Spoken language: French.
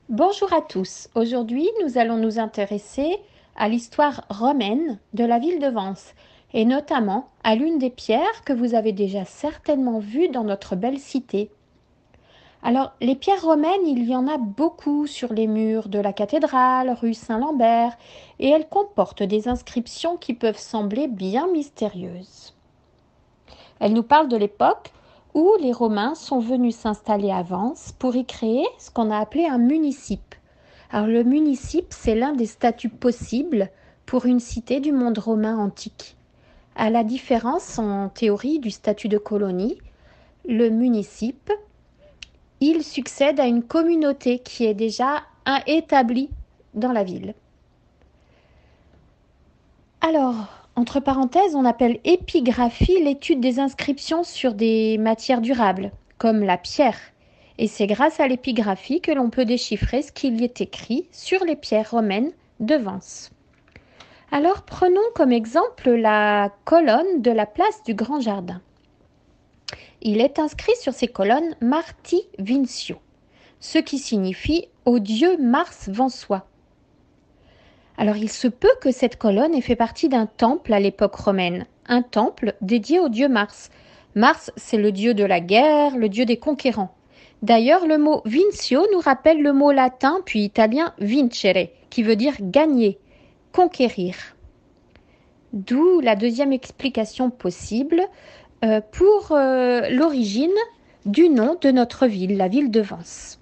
Bonjour à tous. Aujourd'hui, nous allons nous intéresser à l'histoire romaine de la ville de Vence et notamment à l'une des pierres que vous avez déjà certainement vues dans notre belle cité. Alors, les pierres romaines, il y en a beaucoup sur les murs de la cathédrale, rue Saint-Lambert, et elles comportent des inscriptions qui peuvent sembler bien mystérieuses. Elles nous parlent de l'époque où les Romains sont venus s'installer à Vence pour y créer ce qu'on a appelé un municipe. Alors le municipe, c'est l'un des statuts possibles pour une cité du monde romain antique. À la différence en théorie du statut de colonie, le municipe, il succède à une communauté qui est déjà établie dans la ville. Alors, entre parenthèses, on appelle épigraphie l'étude des inscriptions sur des matières durables, comme la pierre. Et c'est grâce à l'épigraphie que l'on peut déchiffrer ce qu'il y est écrit sur les pierres romaines de Vence. Alors prenons comme exemple la colonne de la place du Grand Jardin. Il est inscrit sur ces colonnes Marti Vincio, ce qui signifie au dieu Mars Vensois. Alors il se peut que cette colonne ait fait partie d'un temple à l'époque romaine, un temple dédié au dieu Mars. Mars, c'est le dieu de la guerre, le dieu des conquérants. D'ailleurs, le mot vincio nous rappelle le mot latin puis italien vincere, qui veut dire gagner, conquérir. D'où la deuxième explication possible pour l'origine du nom de notre ville, la ville de Vence.